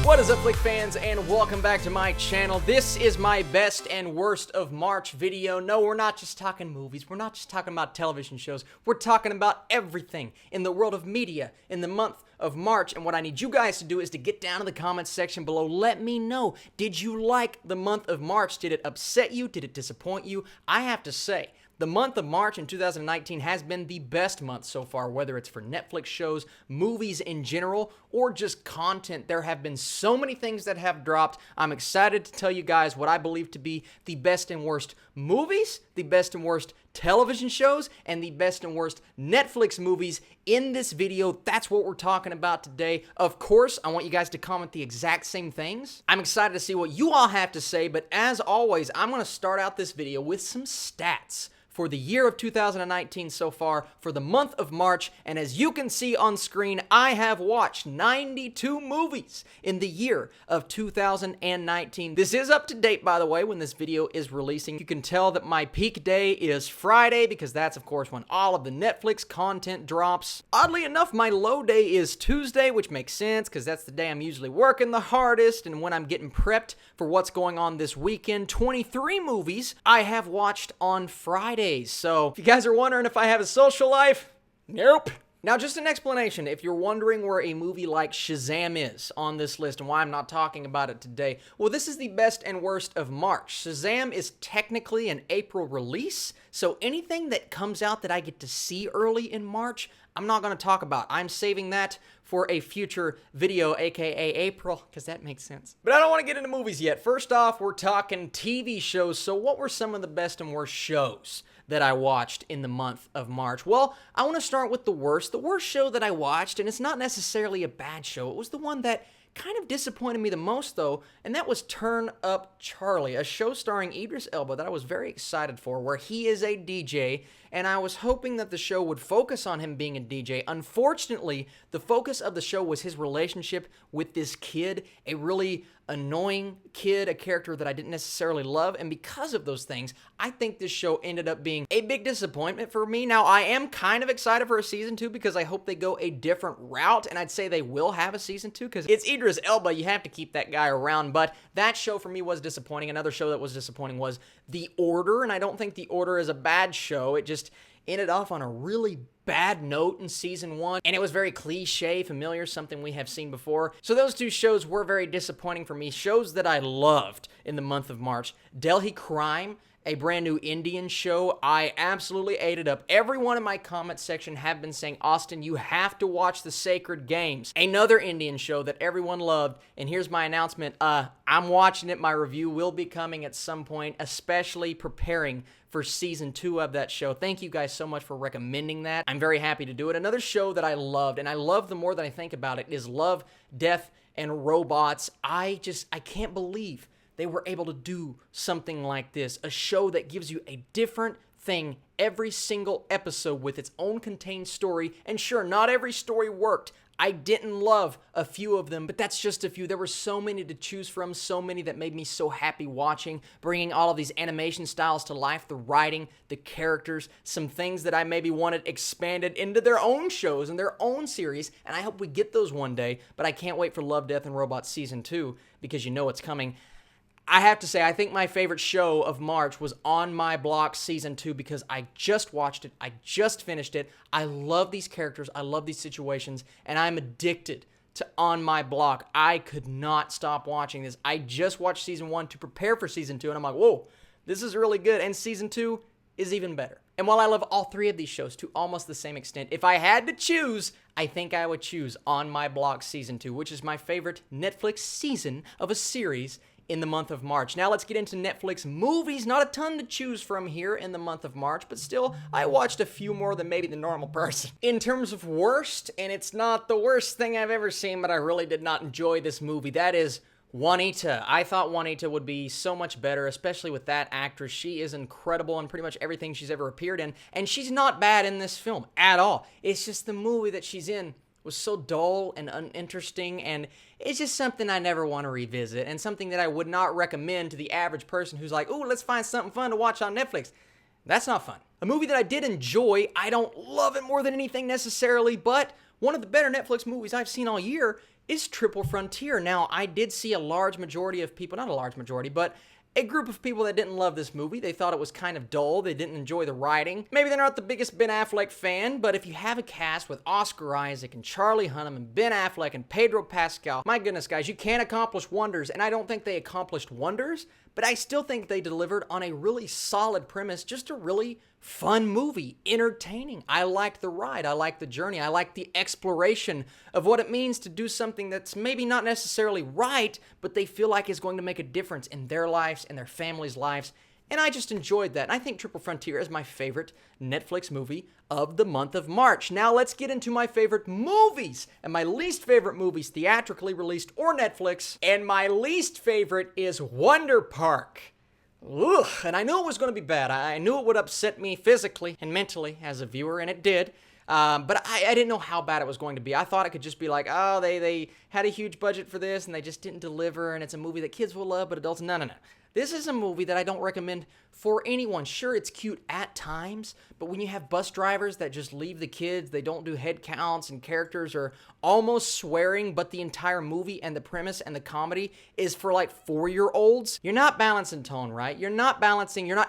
What is up, Flick fans, and welcome back to my channel. This is my best and worst of March video. No, we're not just talking movies. We're not just talking about television shows. We're talking about everything in the world of media in the month of March. And what I need you guys to do is to get down in the comments section below. Let me know, did you like the month of March? Did it upset you? Did it disappoint you? I have to say, the month of March in 2019 has been the best month so far, whether it's for Netflix shows, movies in general, or just content. There have been so many things that have dropped. I'm excited to tell you guys what I believe to be the best and worst movies, the best and worst television shows, and the best and worst Netflix movies in this video. That's what we're talking about today. Of course, I want you guys to comment the exact same things. I'm excited to see what you all have to say, but as always, I'm going to start out this video with some stats for the year of 2019 so far, for the month of March, and as you can see on screen, I have watched 92 movies in the year of 2019. This is up to date, by the way, when this video is releasing. You can tell that my peak day is Friday, because that's, of course, when all of the Netflix content drops. Oddly enough, my low day is Tuesday, which makes sense, because that's the day I'm usually working the hardest, and when I'm getting prepped for what's going on this weekend. 23 movies I have watched on Friday. So, if you guys are wondering if I have a social life, nope. Now, just an explanation, if you're wondering where a movie like Shazam is on this list and why I'm not talking about it today, well, this is the best and worst of March. Shazam is technically an April release, so anything that comes out that I get to see early in March, I'm not going to talk about. I'm saving that for a future video, aka April, because that makes sense. But I don't want to get into movies yet. First off, we're talking TV shows. So what were some of the best and worst shows that I watched in the month of March? Well, I want to start with the worst. The worst show that I watched, and it's not necessarily a bad show, it was the one that kind of disappointed me the most, though, and that was Turn Up Charlie, a show starring Idris Elba that I was very excited for, where he is a DJ, and I was hoping that the show would focus on him being a DJ. Unfortunately, the focus of the show was his relationship with this kid, a really annoying kid, a character that I didn't necessarily love, and because of those things, I think this show ended up being a big disappointment for me. Now, I am kind of excited for a season 2 because I hope they go a different route, and I'd say they will have a season 2 because it's Idris Elba. You have to keep that guy around, but that show for me was disappointing. Another show that was disappointing was The Order, and I don't think The Order is a bad show. It just ended off on a really bad note in season 1, and it was very cliche, familiar, something we have seen before. So those two shows were very disappointing for me. Shows that I loved in the month of March: Delhi Crime, a brand new Indian show. I absolutely ate it up. Everyone in my comment section have been saying, Austin, you have to watch The Sacred Games, another Indian show that everyone loved. And here's my announcement. I'm watching it. My review will be coming at some point, especially preparing for season 2 of that show. Thank you guys so much for recommending that. I'm very happy to do it. Another show that I loved, and I love the more that I think about it, is Love, Death, and Robots. I can't believe they were able to do something like this. A show that gives you a different thing every single episode with its own contained story. And sure, not every story worked. I didn't love a few of them, but that's just a few. There were so many to choose from, so many that made me so happy watching, bringing all of these animation styles to life, the writing, the characters, some things that I maybe wanted expanded into their own shows and their own series, and I hope we get those one day, but I can't wait for Love, Death, and Robots Season 2 because you know it's coming. I have to say, I think my favorite show of March was On My Block Season 2 because I just watched it, I just finished it, I love these characters, I love these situations, and I'm addicted to On My Block. I could not stop watching this. I just watched Season 1 to prepare for Season 2, and I'm like, whoa, this is really good, and Season 2 is even better. And while I love all three of these shows to almost the same extent, if I had to choose, I think I would choose On My Block Season 2, which is my favorite Netflix season of a series in the month of March. Now let's get into Netflix movies. Not a ton to choose from here in the month of March, but still, I watched a few more than maybe the normal person. In terms of worst, and it's not the worst thing I've ever seen, but I really did not enjoy this movie, that is Juanita. I thought Juanita would be so much better, especially with that actress. She is incredible in pretty much everything she's ever appeared in, and she's not bad in this film at all. It's just the movie that she's in was so dull and uninteresting, and it's just something I never want to revisit, and something that I would not recommend to the average person who's like, ooh, let's find something fun to watch on Netflix. That's not fun. A movie that I did enjoy, I don't love it more than anything necessarily, but one of the better Netflix movies I've seen all year is Triple Frontier. Now, I did see a large majority of people, not a large majority, but a group of people that didn't love this movie. They thought it was kind of dull. They didn't enjoy the writing. Maybe they're not the biggest Ben Affleck fan, but if you have a cast with Oscar Isaac and Charlie Hunnam and Ben Affleck and Pedro Pascal, my goodness, guys, you can accomplish wonders. And I don't think they accomplished wonders, but I still think they delivered on a really solid premise, just a really fun movie, entertaining. I liked the ride. I liked the journey. I liked the exploration of what it means to do something that's maybe not necessarily right, but they feel like is going to make a difference in their lives and their families' lives. And I just enjoyed that. And I think Triple Frontier is my favorite Netflix movie of the month of March. Now let's get into my favorite movies and my least favorite movies, theatrically released or Netflix. And my least favorite is Wonder Park. Ugh, and I knew it was going to be bad. I knew it would upset me physically and mentally as a viewer, and it did. But I didn't know how bad it was going to be. I thought it could just be like, oh, they had a huge budget for this, and they just didn't deliver, and it's a movie that kids will love, but adults, no. This is a movie that I don't recommend for anyone. Sure, it's cute at times, but when you have bus drivers that just leave the kids, they don't do head counts, and characters are almost swearing, but the entire movie and the premise and the comedy is for like 4-year-olds, you're not balancing tone, right? You're not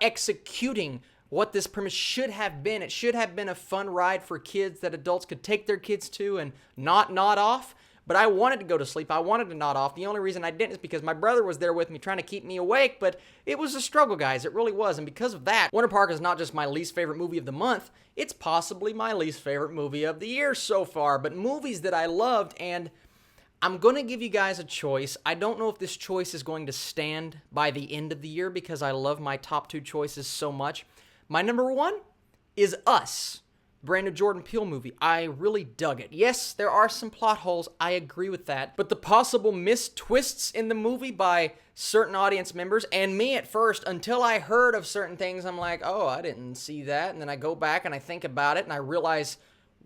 executing what this premise should have been. It should have been a fun ride for kids that adults could take their kids to and not nod off. But I wanted to go to sleep. I wanted to nod off. The only reason I didn't is because my brother was there with me trying to keep me awake, but it was a struggle, guys. It really was. And because of that, Wonder Park is not just my least favorite movie of the month, it's possibly my least favorite movie of the year so far. But movies that I loved, and I'm going to give you guys a choice. I don't know if this choice is going to stand by the end of the year because I love my top 2 choices so much. My number 1 is Us. Brand new Jordan Peele movie. I really dug it. Yes, there are some plot holes. I agree with that. But the possible missed twists in the movie by certain audience members and me at first, until I heard of certain things, I'm like, oh, I didn't see that. And then I go back and I think about it and I realize,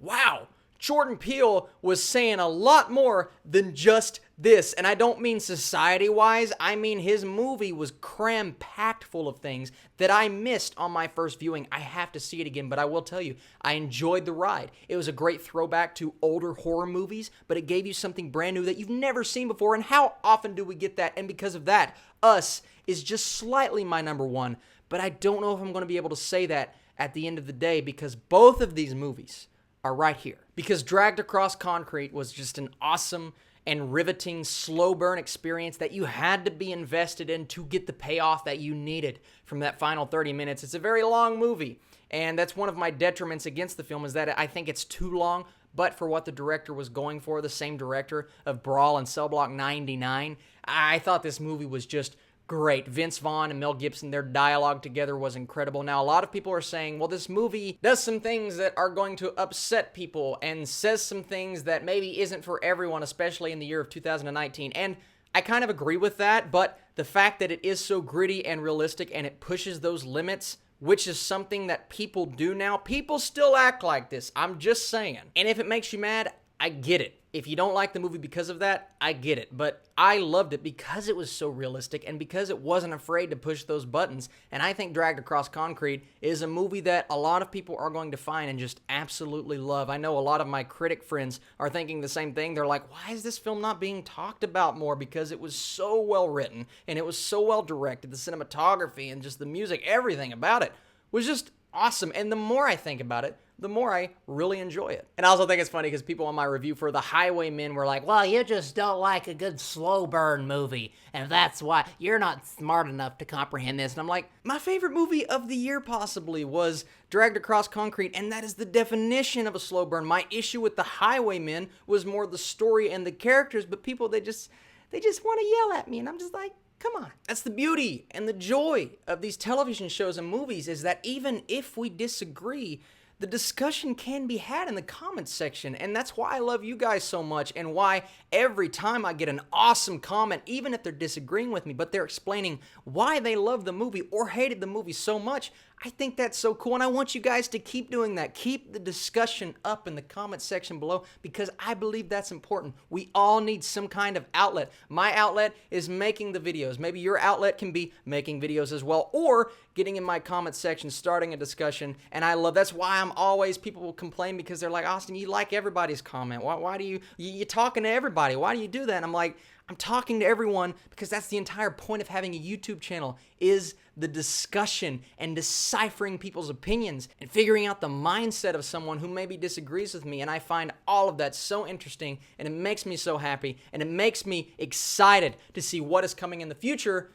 wow, Jordan Peele was saying a lot more than just this. And I don't mean society-wise. I mean his movie was cram-packed full of things that I missed on my first viewing. I have to see it again, but I will tell you, I enjoyed the ride. It was a great throwback to older horror movies, but it gave you something brand new that you've never seen before. And how often do we get that? And because of that, Us is just slightly my number 1. But I don't know if I'm going to be able to say that at the end of the day because both of these movies are right here. Because Dragged Across Concrete was just an awesome and riveting slow burn experience that you had to be invested in to get the payoff that you needed from that final 30 minutes. It's a very long movie, and that's one of my detriments against the film is that I think it's too long, but for what the director was going for, the same director of Brawl and Cell Block 99, I thought this movie was just great. Vince Vaughn and Mel Gibson, their dialogue together was incredible. Now, a lot of people are saying, well, this movie does some things that are going to upset people and says some things that maybe isn't for everyone, especially in the year of 2019. And I kind of agree with that, but the fact that it is so gritty and realistic and it pushes those limits, which is something that people do now, people still act like this. I'm just saying. And if it makes you mad, I get it. If you don't like the movie because of that, I get it. But I loved it because it was so realistic and because it wasn't afraid to push those buttons. And I think Dragged Across Concrete is a movie that a lot of people are going to find and just absolutely love. I know a lot of my critic friends are thinking the same thing. They're like, why is this film not being talked about more? Because it was so well written and it was so well directed. The cinematography and just the music, everything about it was just awesome. And the more I think about it, the more I really enjoy it. And I also think it's funny because people on my review for The Highwaymen were like, well, you just don't like a good slow burn movie, and that's why you're not smart enough to comprehend this. And I'm like, my favorite movie of the year possibly was Dragged Across Concrete, and that is the definition of a slow burn. My issue with The Highwaymen was more the story and the characters, but people, they just want to yell at me, and I'm just like, come on. That's the beauty and the joy of these television shows and movies is that even if we disagree, the discussion can be had in the comments section, and that's why I love you guys so much and why every time I get an awesome comment, even if they're disagreeing with me, but they're explaining why they love the movie or hated the movie so much, I think that's so cool, and I want you guys to keep doing that. Keep the discussion up in the comment section below because I believe that's important. We all need some kind of outlet. My outlet is making the videos. Maybe your outlet can be making videos as well, or getting in my comment section, starting a discussion, and I love, that's why I'm always, people will complain because they're like, Austin, you like everybody's comment. Why do you're talking to everybody. Why do you do that? And I'm like, I'm talking to everyone because that's the entire point of having a YouTube channel, is the discussion and deciphering people's opinions and figuring out the mindset of someone who maybe disagrees with me. And I find all of that so interesting, and it makes me so happy, and it makes me excited to see what is coming in the future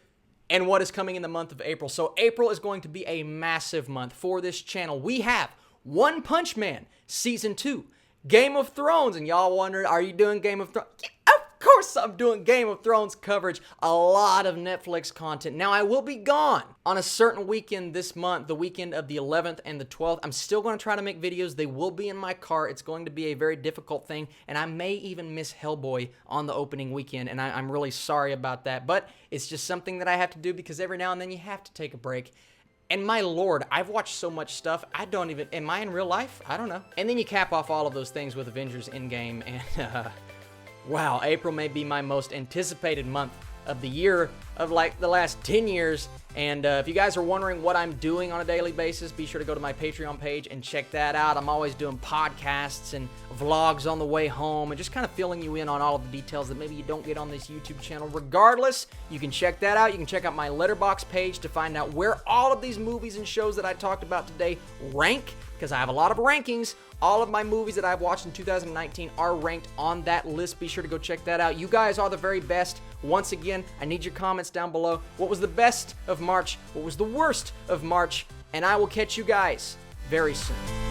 and what is coming in the month of April. So April is going to be a massive month for this channel. We have One Punch Man Season 2, Game of Thrones, and y'all wonder, are you doing Game of Thrones? Yeah, of course I'm doing Game of Thrones coverage, a lot of Netflix content. Now, I will be gone on a certain weekend this month, the weekend of the 11th and the 12th. I'm still going to try to make videos. They will be in my car. It's going to be a very difficult thing, and I may even miss Hellboy on the opening weekend, and I'm really sorry about that, but it's just something that I have to do because every now and then you have to take a break. And my lord, I've watched so much stuff, I don't even, am I in real life? I don't know. And then you cap off all of those things with Avengers Endgame, and wow, April may be my most anticipated month of the year of like the last 10 years. And if you guys are wondering what I'm doing on a daily basis, be sure to go to my Patreon page and check that out. I'm always doing podcasts and vlogs on the way home and just kind of filling you in on all of the details that maybe you don't get on this YouTube channel. Regardless, you can check that out. You can check out my Letterboxd page to find out where all of these movies and shows that I talked about today rank, because I have a lot of rankings. All of my movies that I've watched in 2019 are ranked on that list. Be sure to go check that out. You guys are the very best. Once again, I need your comments down below. What was the best of March? What was the worst of March? And I will catch you guys very soon.